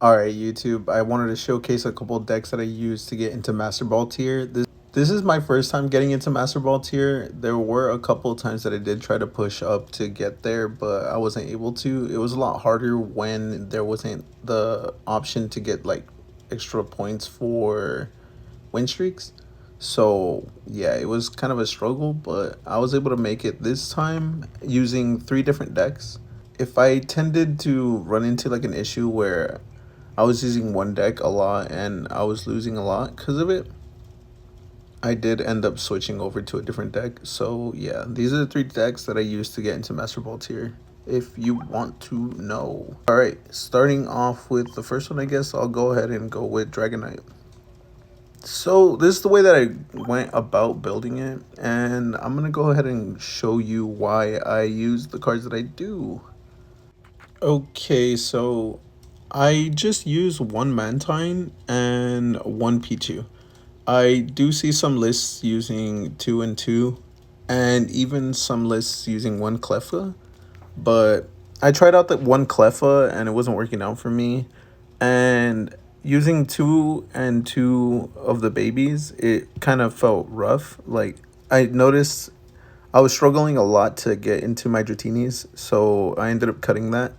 Alright, YouTube, I wanted to showcase a couple decks that I used to get into Master Ball tier. This is my first time getting into Master Ball tier. There were a couple times that I did try to push up to get there, but I wasn't able to. It was a lot harder when there wasn't the option to get like extra points for win streaks. So yeah, it was kind of a struggle, but I was able to make it this time using three different decks. If I tended to run into like an issue where I was using one deck a lot and I was losing a lot because of it, I did end up switching over to a different deck. So yeah, these are the three decks that I used to get into Master Ball tier, if you want to know. Alright, starting off with the first one, I guess I'll go ahead and go with Dragonite. So this is the way that I went about building it, and I'm going to go ahead and show you why I use the cards that I do. Okay, so I just use one Mantine and one Pichu. I do see some lists using 2 and 2, and even some lists using one Cleffa, but I tried out that one Cleffa and it wasn't working out for me. And using 2 and 2 of the babies, it kind of felt rough. Like, I noticed I was struggling a lot to get into my Dratinis, so I ended up cutting that,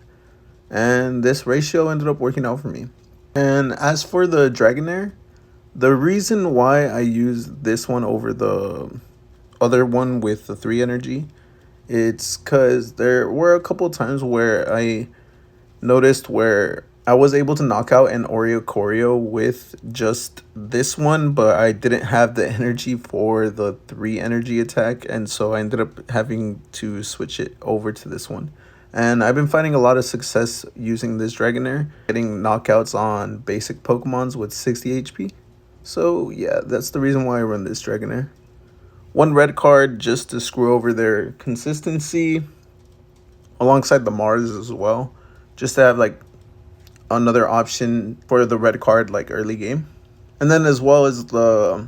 and this ratio ended up working out for me. And as for the Dragonair, the reason why I use this one over the other one with the 3 energy, it's because there were a couple times where I noticed where I was able to knock out an Oricorio with just this one, but I didn't have the energy for the 3 energy attack, and so I ended up having to switch it over to this one. And I've been finding a lot of success using this Dragonair, getting knockouts on basic Pokemons with 60 HP. So yeah, that's the reason why I run this Dragonair. One red card just to screw over their consistency, alongside the Mars as well, just to have like another option for the red card like early game. And then as well as the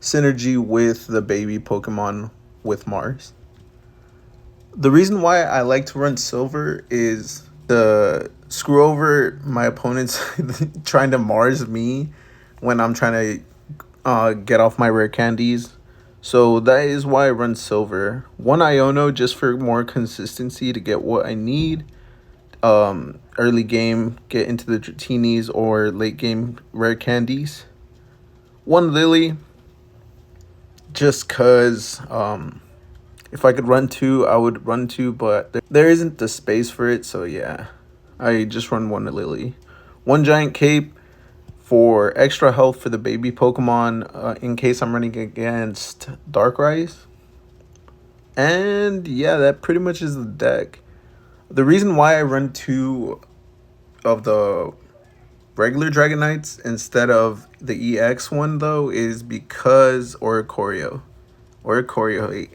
synergy with the baby Pokemon with Mars. The reason why I like to run Silver is to screw over my opponents trying to Mars me when I'm trying to get off my rare candies. So that is why I run Silver. One Iono just for more consistency to get what I need. Early game, get into the Dratinis, or late game rare candies. One Lily, just cause if I could run two, I would run two, but there isn't the space for it, so yeah, I just run one Lily. One Giant Cape for extra health for the baby Pokemon in case I'm running against Darkrai. And yeah, that pretty much is the deck. The reason why I run two of the regular Dragonites instead of the EX one, though, is because Oricorio. Oricorio 8.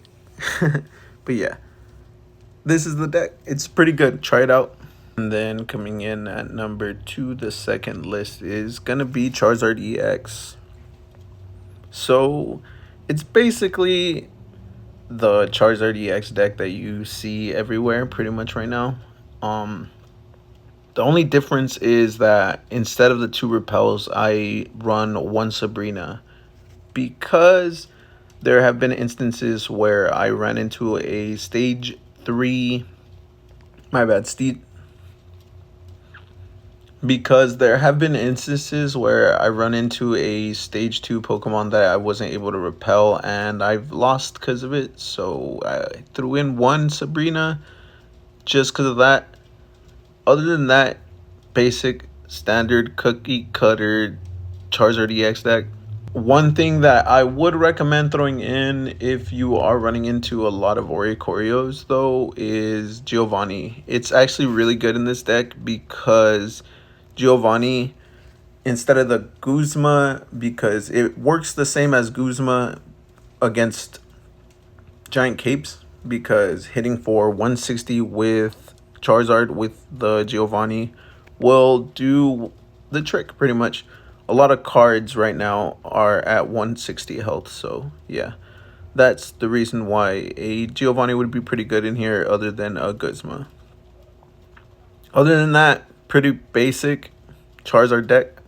But yeah, this is the deck. It's pretty good. Try it out. And then coming in at number 2, the second list is going to be Charizard EX. So it's basically the Charizard EX deck that you see everywhere pretty much right now. The only difference is that instead of the 2 repels, I run 1 Sabrina, because there have been instances where I ran into a stage 3, my bad, because there have been instances where I run into a stage 2 Pokemon that I wasn't able to repel, and I've lost because of it. So I threw in 1 Sabrina just because of that. Other than that, basic standard cookie cutter Charizard EX deck. One thing that I would recommend throwing in if you are running into a lot of Oricorios, though, is Giovanni. It's actually really good in this deck because Giovanni, instead of the Guzma, because it works the same as Guzma against Giant Capes, because hitting for 160 with Charizard with the Giovanni will do the trick pretty much. A lot of cards right now are at 160 health, so yeah, that's the reason why a Giovanni would be pretty good in here other than a Guzma. Other than that, pretty basic Charizard deck.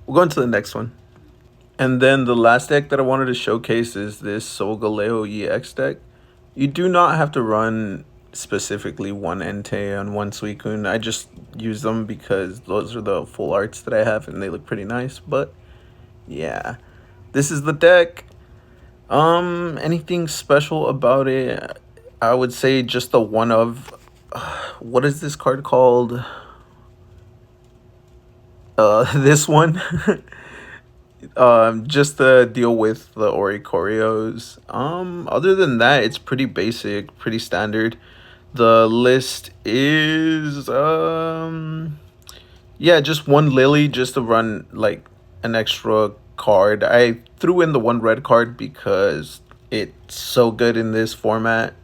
We'll go into the next one. And then the last deck that I wanted to showcase is this Solgaleo EX deck. You do not have to run specifically one Entei and one Suicune. I just use them because those are the full arts that I have and they look pretty nice. But yeah, this is the deck. Anything special about it? I would say just the one of what is this card called? This one. Just to deal with the Oricorios. Other than that, it's pretty basic, pretty standard. The list is yeah, just one Lily just to run like an extra card. I threw in the one red card because it's so good in this format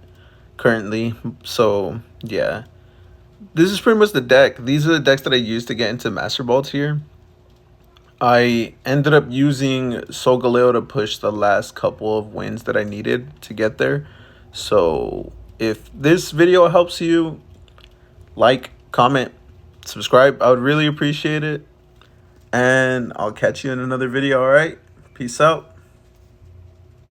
currently. So yeah, this is pretty much the deck. These are the decks that I used to get into Master Ball tier. I ended up using Solgaleo to push the last couple of wins that I needed to get there. So if this video helps you, like, comment, subscribe. I would really appreciate it. And I'll catch you in another video, all right? Peace out.